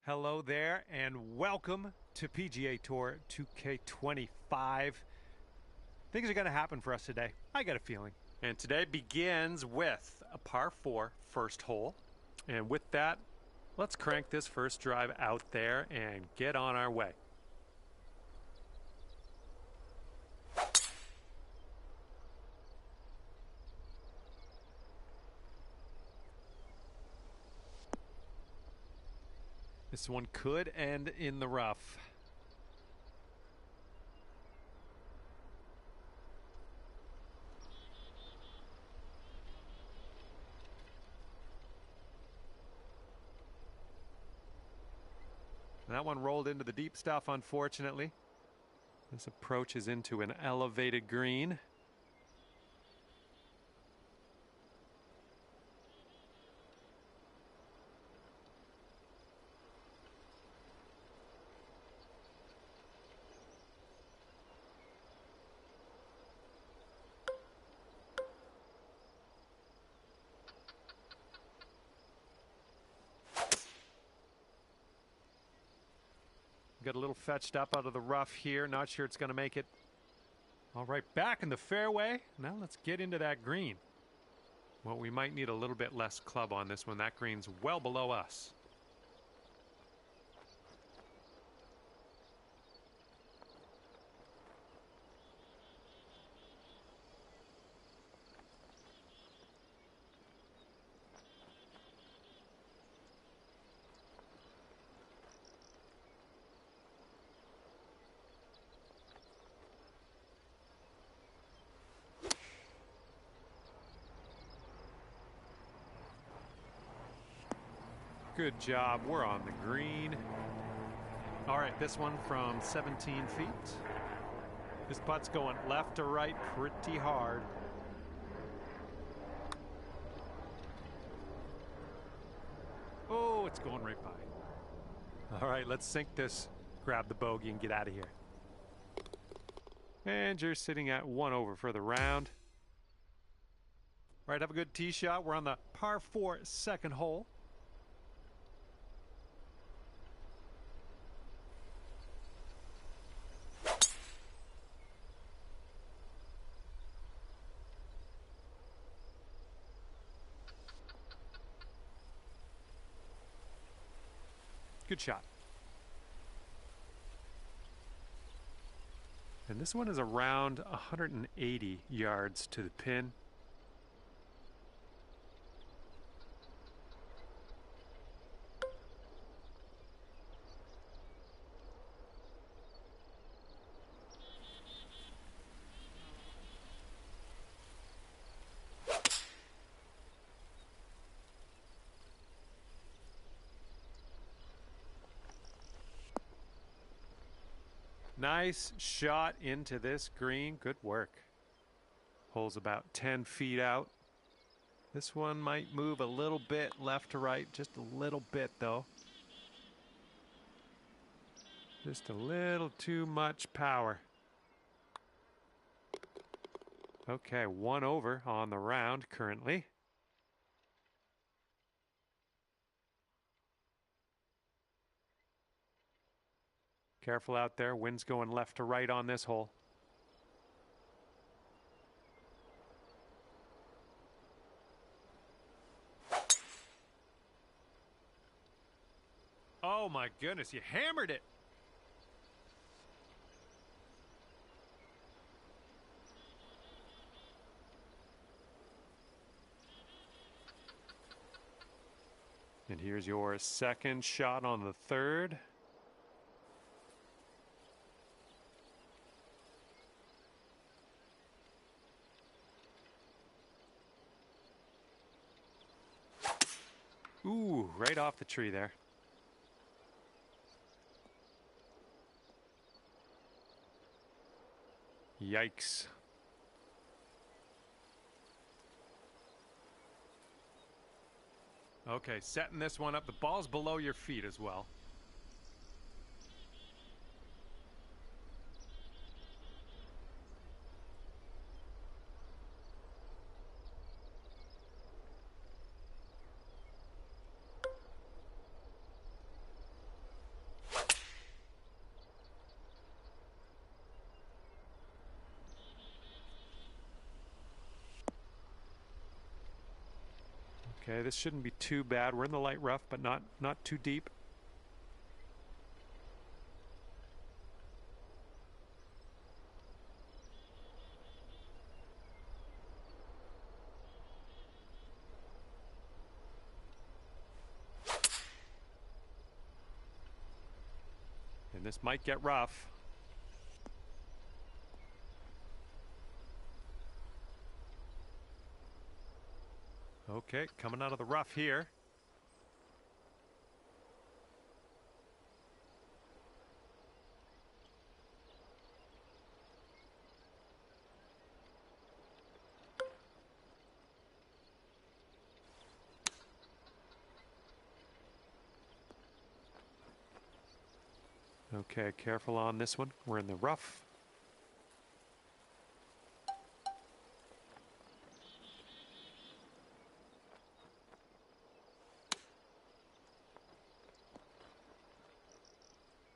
Hello there and welcome to PGA Tour 2k25. Things are going to happen for us today. I got a feeling. And today begins with a par 4 first hole. And with that, let's crank this first drive out there and get on our way. This one could end in the rough. That one rolled into the deep stuff, unfortunately. This approaches into an elevated green. Got a little fetched up out of the rough here. Not sure it's going to make it. All right, back in the fairway. Now let's get into that green. Well, we might need a little bit less club on this one. That green's well below us. Good job. We're on the green. All right, this one from 17 feet. This putt's going left to right pretty hard. Oh, it's going right by. All right, let's sink this, grab the bogey, and get out of here. And you're sitting at 1 over for the round. All right, have a good tee shot. We're on the par 4 second hole. Good shot. And this one is around 180 yards to the pin. Nice shot into this green. Good work. Hole's about 10 feet out. This one might move a little bit left to right, just a little bit though. Just a little too much power. Okay, 1 over on the round currently. Careful out there. Wind's going left to right on this hole. Oh my goodness, you hammered it. And here's your second shot on the third. Ooh, right off the tree there. Yikes. Okay, setting this one up. The ball's below your feet as well. Okay, this shouldn't be too bad. We're in the light rough, but not too deep. And this might get rough. Okay, coming out of the rough here. Okay, careful on this one. We're in the rough.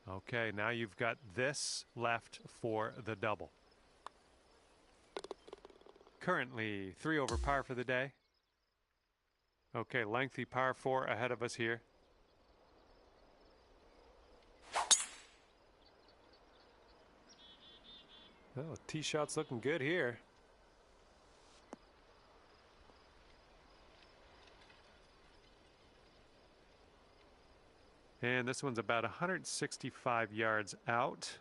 Okay, now you've got this left for the double. Currently 3 over par for the day. Okay, lengthy par 4 ahead of us here. Oh, tee shot's looking good here. And this one's about 165 yards out.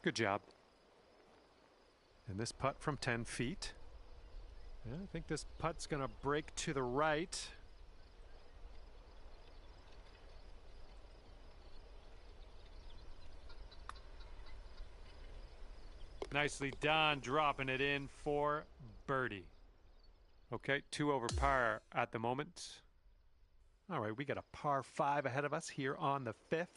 Good job. And this putt from 10 feet. Yeah, I think this putt's going to break to the right. Nicely done, dropping it in for birdie. Okay, 2 over par at the moment. All right, we got a par 5 ahead of us here on the 5th.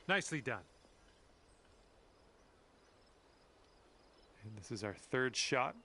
Nicely done. And this is our 3rd shot.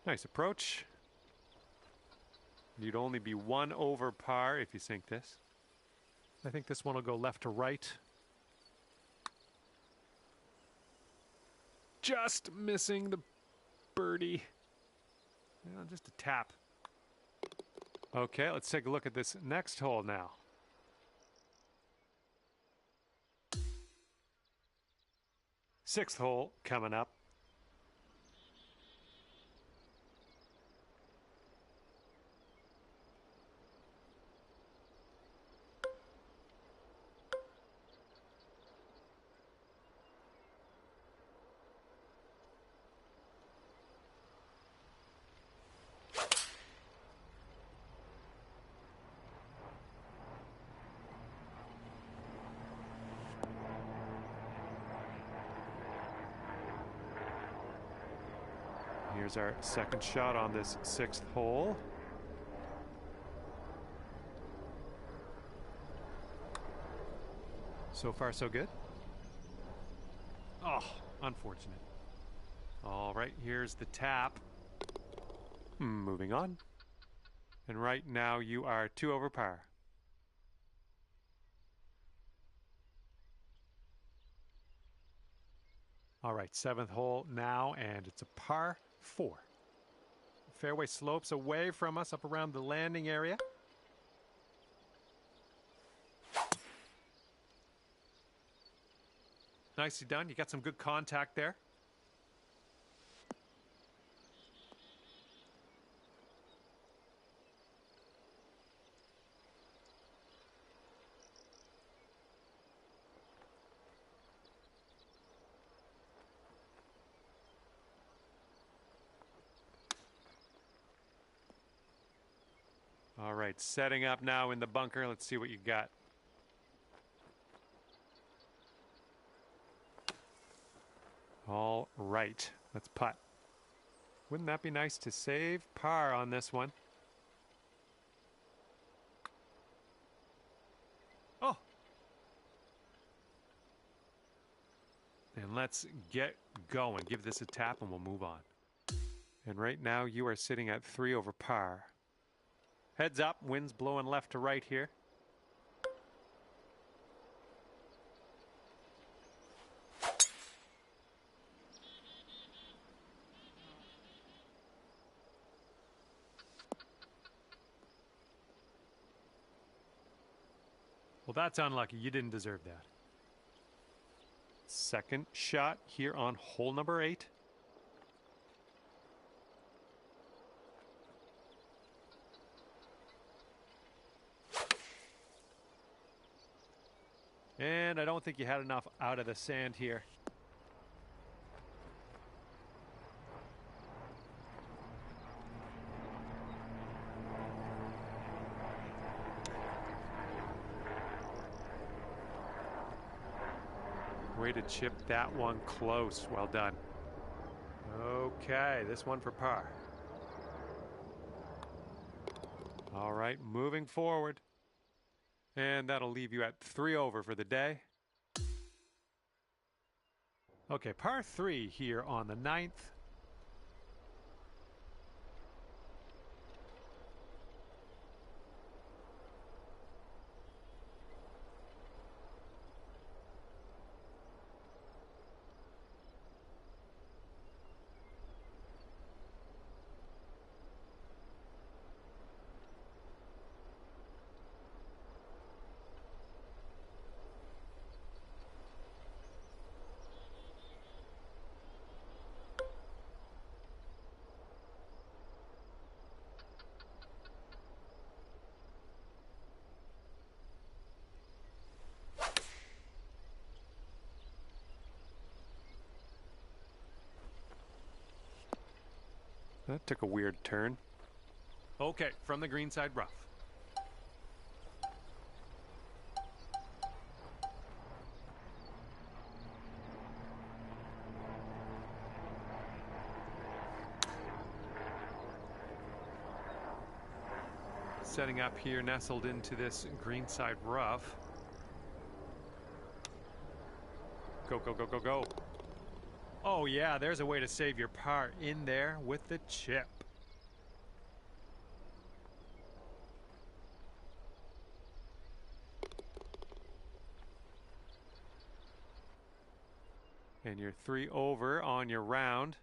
Nice approach. You'd only be 1 over par if you sink this. I think this one will go left to right. Just missing the birdie. Yeah, just a tap. Okay, let's take a look at this next hole now. Sixth hole coming up. Here's our second shot on this 6th hole. So far, so good. Oh, unfortunate. All right, here's the tap. Moving on. And right now you are 2 over par. All right, 7th hole now, and it's a par 4. Fairway slopes away from us up around the landing area. Nicely done. You got some good contact there. All right, setting up now in the bunker. Let's see what you got. All right, let's putt. Wouldn't that be nice to save par on this one? Oh! And let's get going. Give this a tap and we'll move on. And right now you are sitting at 3 over par. Heads up, wind's blowing left to right here. Well, that's unlucky. You didn't deserve that. Second shot here on hole number 8. And I don't think you had enough out of the sand here. Way to chip that one close. Well done. Okay, this one for par. All right, moving forward. And that'll leave you at 3 over for the day. Okay, par 3 here on the 9th. That took a weird turn. Okay, from the greenside rough. Setting up here, nestled into this greenside rough. Go, go, go, go, go. Oh yeah, there's a way to save your par in there with the chip. And you're 3 over on your round.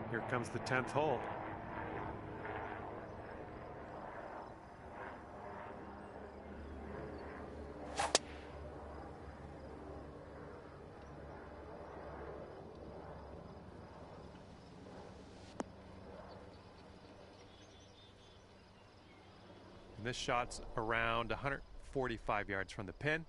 Here comes the 10th hole. And this shot's around 145 yards from the pin.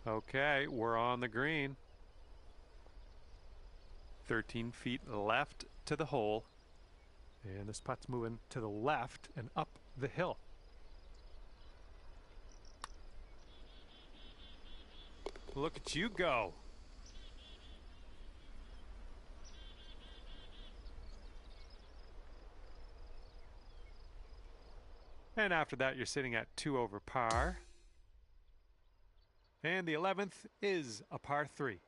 Okay, we're on the green. 13 feet left to the hole. And this putt's moving to the left and up the hill. Look at you go. And after that, you're sitting at 2 over par. And the 11th is a par 3.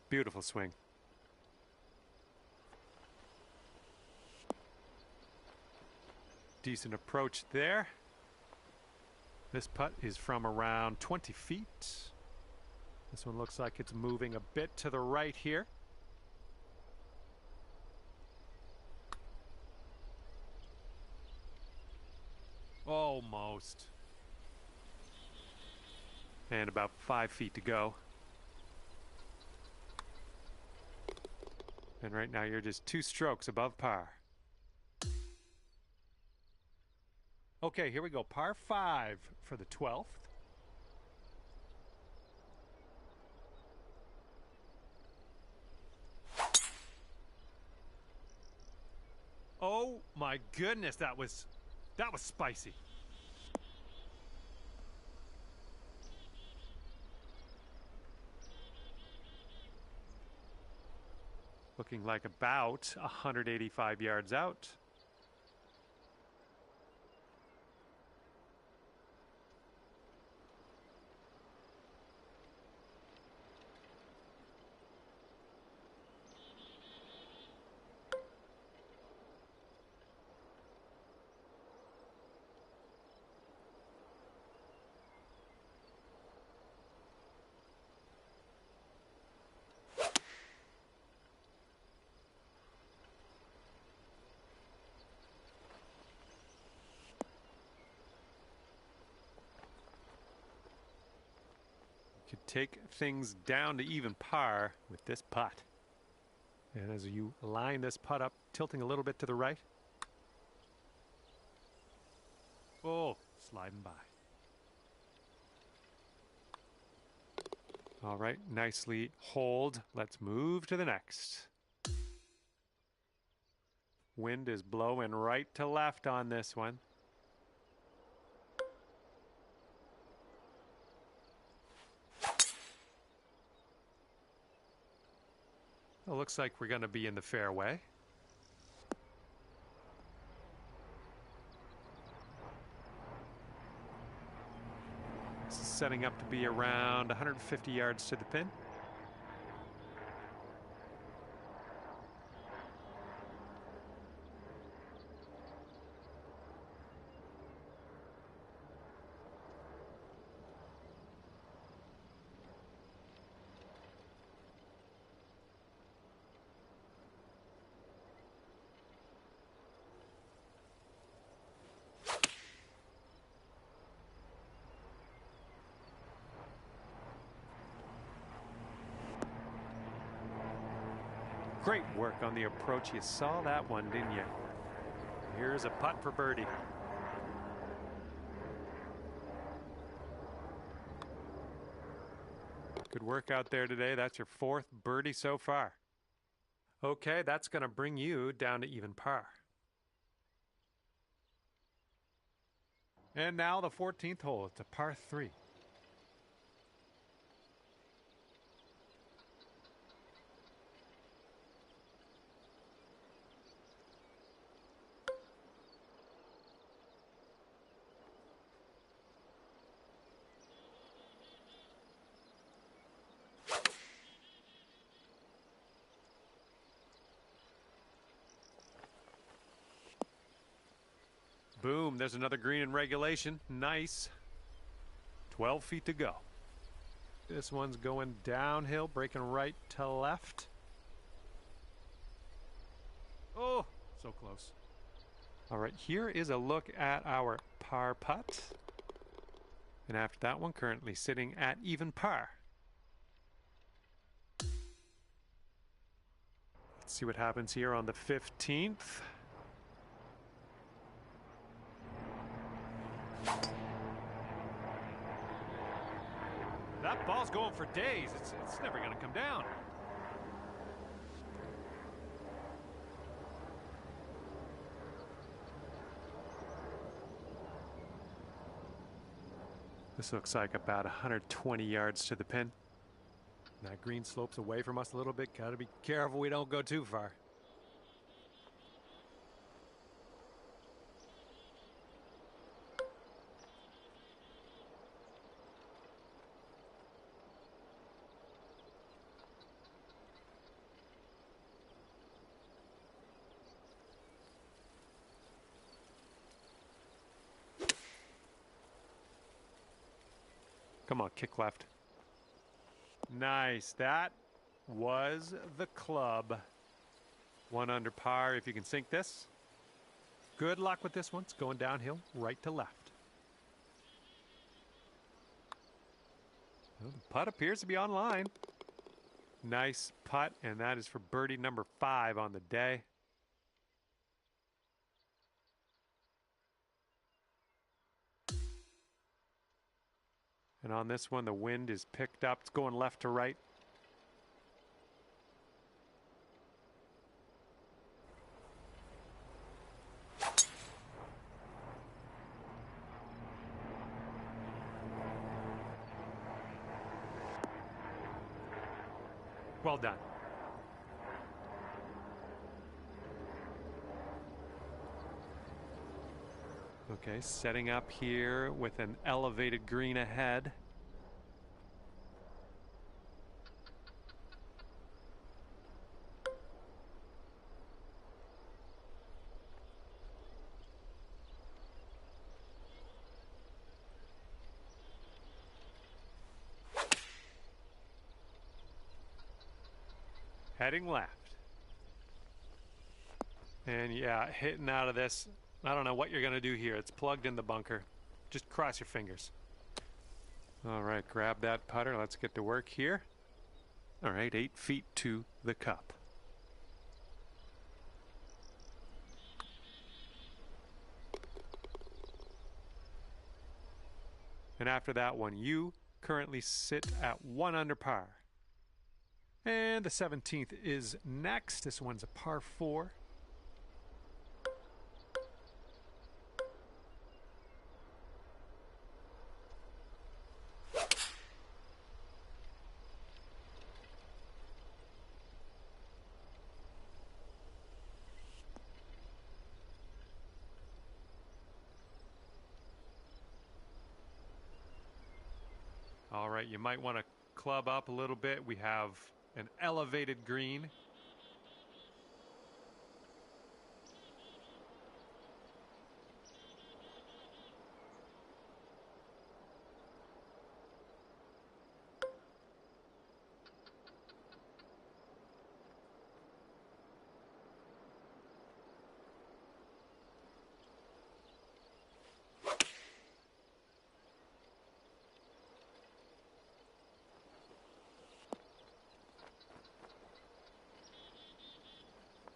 Beautiful swing. Decent approach there. This putt is from around 20 feet. This one looks like it's moving a bit to the right here. Almost. And about 5 feet to go. And right now you're just 2 strokes above par. Okay, here we go. Par 5 for the 12th. Oh my goodness, that was spicy. Looking like about 185 yards out. Could take things down to even par with this putt. And as you line this putt up, tilting a little bit to the right. Oh, sliding by. All right, nicely hold. Let's move to the next. Wind is blowing right to left on this one. It looks like we're going to be in the fairway. This is setting up to be around 150 yards to the pin. Great work on the approach. You saw that one, didn't you? Here's a putt for birdie. Good work out there today. That's your 4th birdie so far. Okay, that's going to bring you down to even par. And now the 14th hole. It's a par 3. Boom, there's another green in regulation. Nice. 12 feet to go. This one's going downhill, breaking right to left. Oh, so close. All right, here is a look at our par putt. And after that one, currently sitting at even par. Let's see what happens here on the 15th. That ball's going for days. It's never going to come down. This looks like about 120 yards to the pin. That green slopes away from us a little bit. Got to be careful we don't go too far. Come on, kick left. Nice. That was the club. 1 under par. If you can sink this. Good luck with this one. It's going downhill, right to left. Well, the putt appears to be on line. Nice putt, and that is for birdie number 5 on the day. And on this one, the wind is picked up. It's going left to right. Well done. Okay, setting up here with an elevated green ahead. Heading left. And yeah, hitting out of this. I don't know what you're going to do here. It's plugged in the bunker. Just cross your fingers. All right, grab that putter. Let's get to work here. All right, 8 feet to the cup. And after that one, you currently sit at 1 under par. And the 17th is next. This one's a par 4. All right, you might want to club up a little bit. We have an elevated green.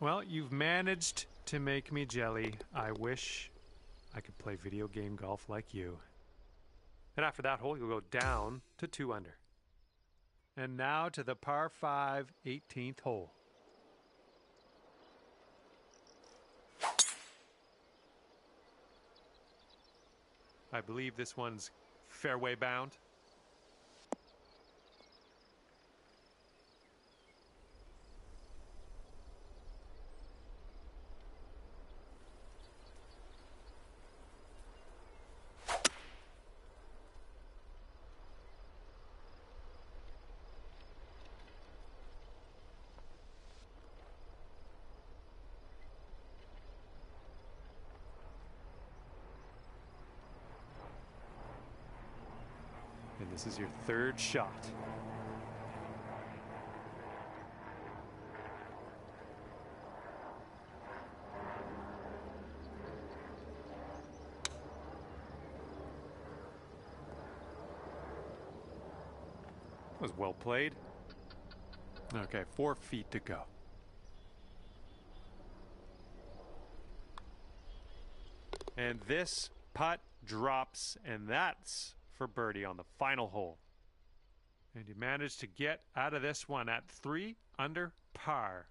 Well, you've managed to make me jelly. I wish I could play video game golf like you. And after that hole, you'll go down to 2 under. And now to the par 5 18th hole. I believe this one's fairway bound. And this is your 3rd shot. That was well played. Okay, 4 feet to go. And this putt drops, and that's for birdie on the final hole. And he managed to get out of this one at 3 under par.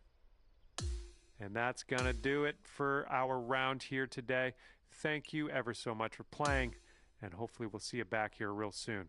And that's going to do it for our round here today. Thank you ever so much for playing, and hopefully we'll see you back here real soon.